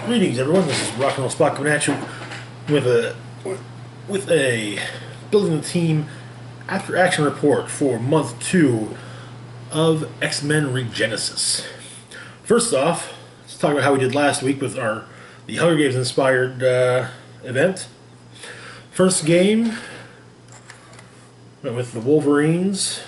Greetings, everyone. This is Rock and Roll Spot coming at you with a building the team after action report for month 2 of X-Men Regenesis. First off, let's talk about how we did last week with the Hunger Games inspired event. First game went with the Wolverines,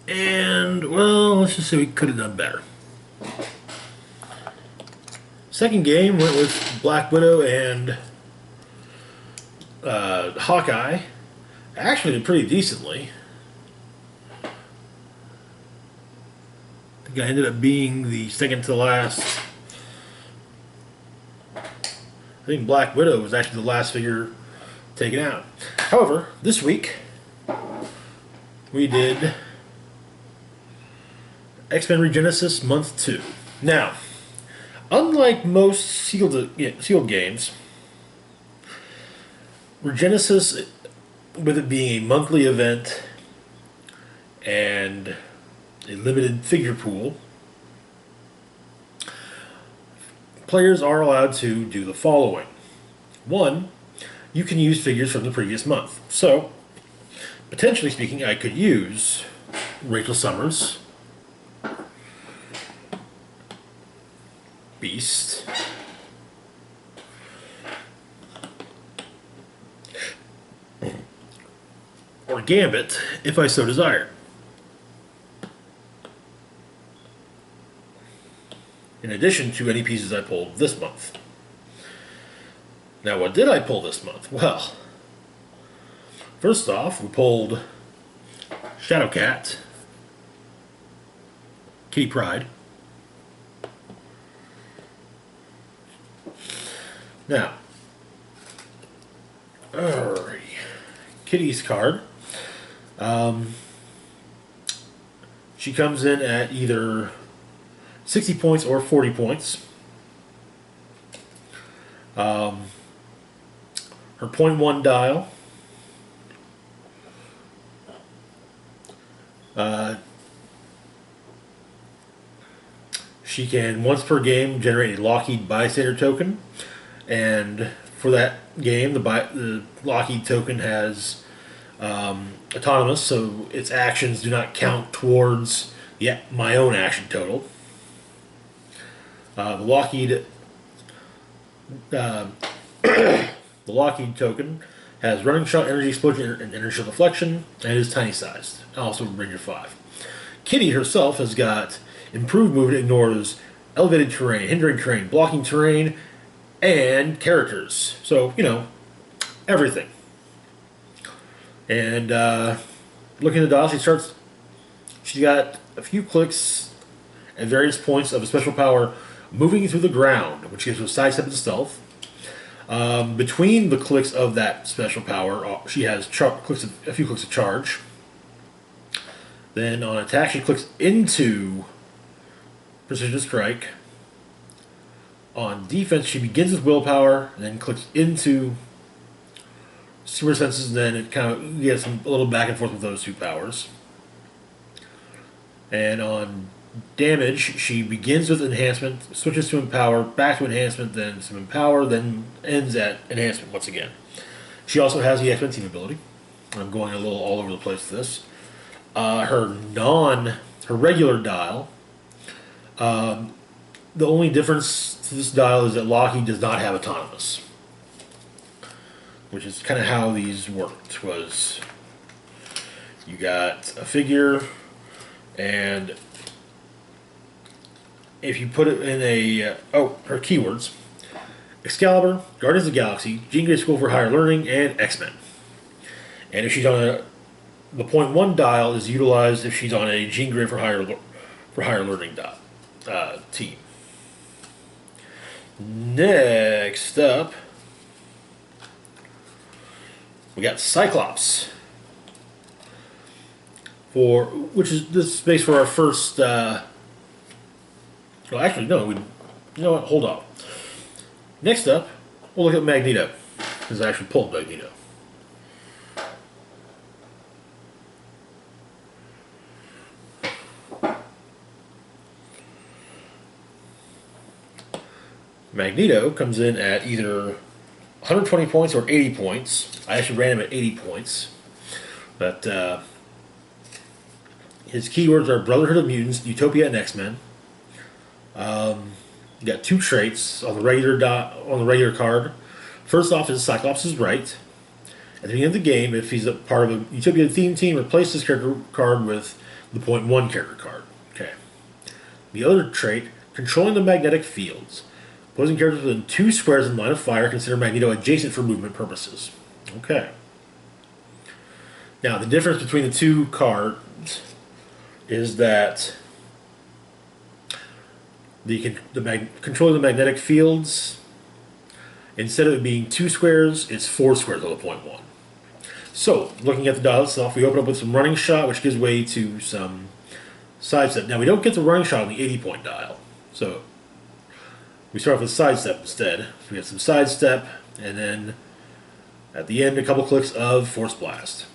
and well, let's just say we could have done better. Second game went with Black Widow and Hawkeye. Actually did pretty decently. I think I ended up being the second to last. I think Black Widow was actually the last figure taken out. However, this week we did X-Men Regenesis Month 2. Now, unlike most sealed games, Regenesis, with it being a monthly event and a limited figure pool, players are allowed to do the following. One, you can use figures from the previous month. So, potentially speaking, I could use Rachel Summers, Beast, or Gambit if I so desired. In addition to any pieces I pulled this month. Now, what did I pull this month? Well, first off, we pulled Shadowcat, Kitty Pryde. Now, Kitty's card. She comes in at either 60 points or 40 points. Her .1 dial. She can, once per game, generate a Lockheed bystander token. And for that game, the Lockheed token has autonomous, so its actions do not count towards my own action total. The Lockheed token has running shot, energy explosion, and inertial deflection, and is tiny sized. Also Ranger 5. Kitty herself has got improved movement, ignores elevated terrain, hindering terrain, blocking terrain, and characters. So, everything. And looking at the dial, she's got a few clicks at various points of a special power moving through the ground, which gives her sidestep and stealth. Between the clicks of that special power, she has a few clicks of charge. Then on attack, she clicks into Precision Strike. On defense, she begins with willpower, and then clicks into super senses, and then it kind of gets a little back and forth with those two powers. And on damage, she begins with enhancement, switches to empower, back to enhancement, then some empower, then ends at enhancement once again. She also has the X-Men team ability. I'm going a little all over the place with this. Her regular dial. The only difference to this dial is that Lockheed does not have autonomous, which is kind of how these worked. Was you got a figure, and if you put it in her keywords: Excalibur, Guardians of the Galaxy, Jean Grey School for Higher Learning, and X-Men. And if she's on the .1 dial is utilized if she's on a Jean Grey for Higher Learning team. Next up, we got Cyclops, which is this space for our first. Well, actually, no. You know what? Hold on. Next up, we'll look at Magneto, because I actually pulled Magneto. Magneto comes in at either 120 points or 80 points. I actually ran him at 80 points. But his keywords are Brotherhood of Mutants, Utopia, and X-Men. You got 2 traits on the regular card. First off is Cyclops is right. At the beginning of the game, if he's a part of a Utopia theme team, replace this character card with the .1 character card. Okay. The other trait, controlling the magnetic fields. Opposing characters within 2 squares in line of fire consider Magneto adjacent for movement purposes. Okay. Now, the difference between the 2 cards is that controlling the magnetic fields, instead of it being 2 squares, it's 4 squares on the .1. So, looking at the dial itself, we open up with some running shot, which gives way to some sidestep. Now, we don't get the running shot on the 80-point dial. So, we start off with sidestep instead. So we get some sidestep, and then at the end, a couple clicks of Force Blast.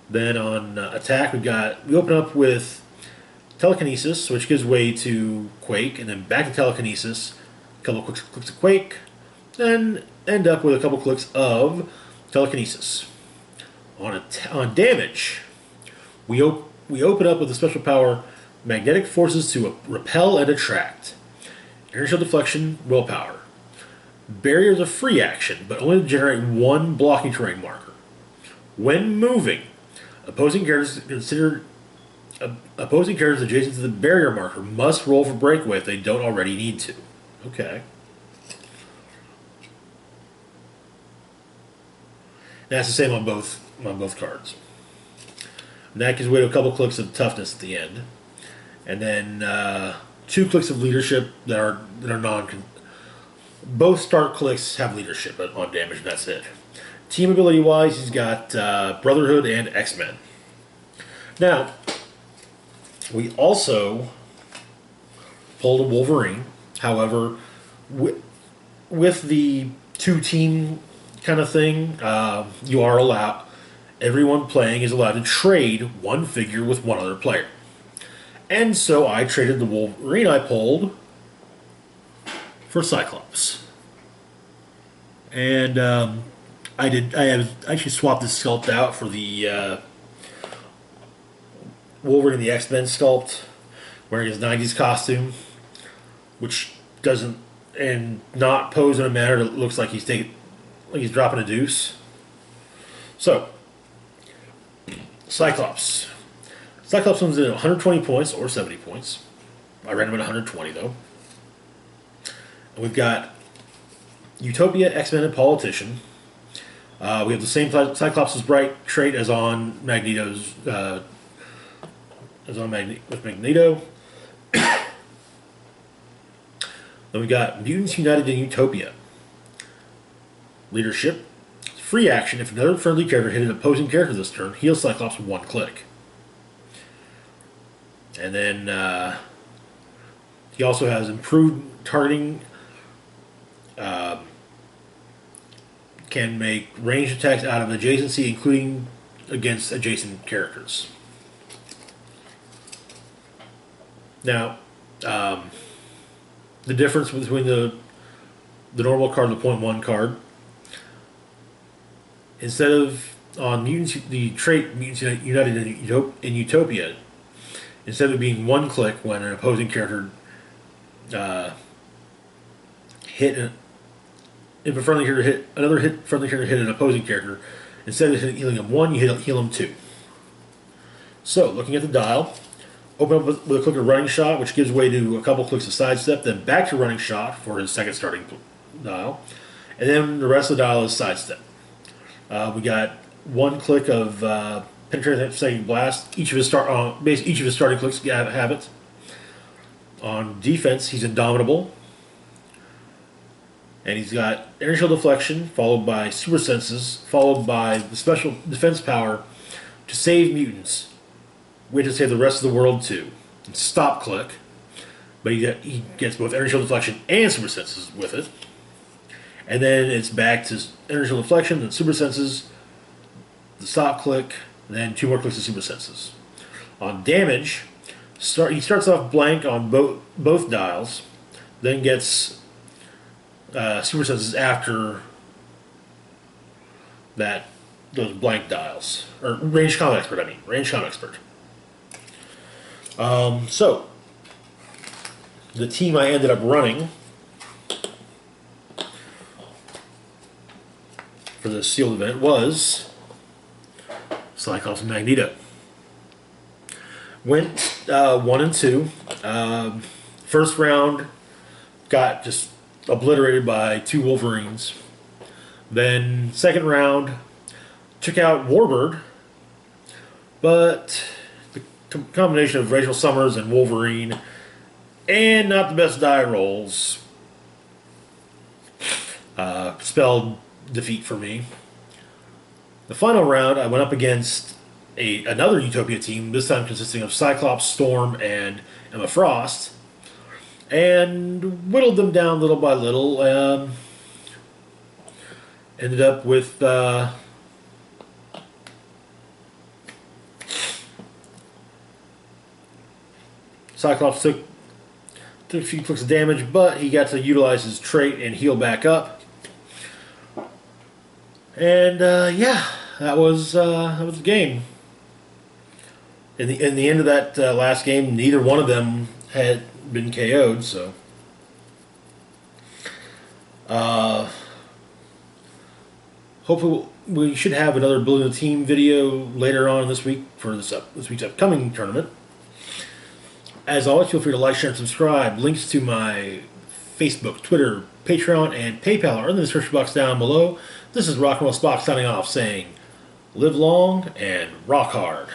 Then on attack, we open up with Telekinesis, which gives way to Quake, and then back to Telekinesis, a couple clicks of Quake, then end up with a couple clicks of Telekinesis. On damage, we open up with a special power, Magnetic Forces to repel and attract. Inertial Deflection, Willpower. Barrier is a free action, but only to generate 1 blocking terrain marker. When moving, opposing characters adjacent to the barrier marker must roll for breakaway if they don't already need to. Okay. That's the same on both cards. And that gives way to a couple clicks of toughness at the end, and then 2 clicks of leadership that are non. Both start clicks have leadership on damage, and that's it. Team ability wise, he's got Brotherhood and X-Men. Now, we also pulled a Wolverine. However, with the 2-team kind of thing, you are allowed. Everyone playing is allowed to trade 1 figure with 1 other player. And so I traded the Wolverine I pulled for Cyclops. And I actually swapped the sculpt out for the Wolverine and the X-Men sculpt, wearing his 90s costume, which doesn't, and not pose in a manner that looks like he's dropping a deuce. So, Cyclops. Cyclops comes in at 120 points or 70 points. I ran him at 120 though. And we've got Utopia, X-Men, and Politician. We have the same Cyclops' bright trait as on Magneto's. With Magneto. Then we got Mutants United in Utopia. Leadership. Free action. If another friendly character hit an opposing character this turn, heal Cyclops with 1 click. And then he also has improved targeting. Can make ranged attacks out of adjacency, including against adjacent characters. Now, the difference between the normal card and the .1 card, instead of on mutants, the trait Mutants United in Utopia, instead of it being 1 click when an opposing character if a friendly character friendly character hit an opposing character, instead of healing him 1, you heal him 2. So, looking at the dial, open up with a click of Running Shot, which gives way to a couple clicks of Sidestep, then back to Running Shot for his second starting dial, and then the rest of the dial is Sidestep. We got 1 click of Penetrating Second Blast. Each of his starting clicks have it. On defense, he's Indomitable. And he's got Inertial Deflection, followed by Super Senses, followed by the special defense power to save mutants. We have to save the rest of the world too. And stop click. But he gets both Inertial Deflection and Super Senses with it. And then it's back to Inertial Deflection and Super Senses, the stop click, and then 2 more clicks of Super Senses. On damage, he starts off blank on both dials, then gets Super Sense is after that, those blank dials. Or Range Combat Expert, I mean. Range Combat Expert. So, the team I ended up running for the sealed event was Cyclops and Magneto. Went 1 and 2. First round got just obliterated by 2 Wolverines. Then second round took out Warbird, but the combination of Rachel Summers and Wolverine and not the best die rolls spelled defeat for me. The final round I went up against another Utopia team, this time consisting of Cyclops, Storm, and Emma Frost, and whittled them down little by little. Ended up with Cyclops took a few clicks of damage, but he got to utilize his trait and heal back up. And yeah, that was the game. In the end of that last game, neither one of them had been KO'd, so hopefully we should have another Building the Team video later on this week for this week's upcoming tournament. As always, feel free to like, share, and subscribe. Links to my Facebook, Twitter, Patreon, and PayPal are in the description box down below. This is Rock and Roll Spock signing off, saying, live long and rock hard.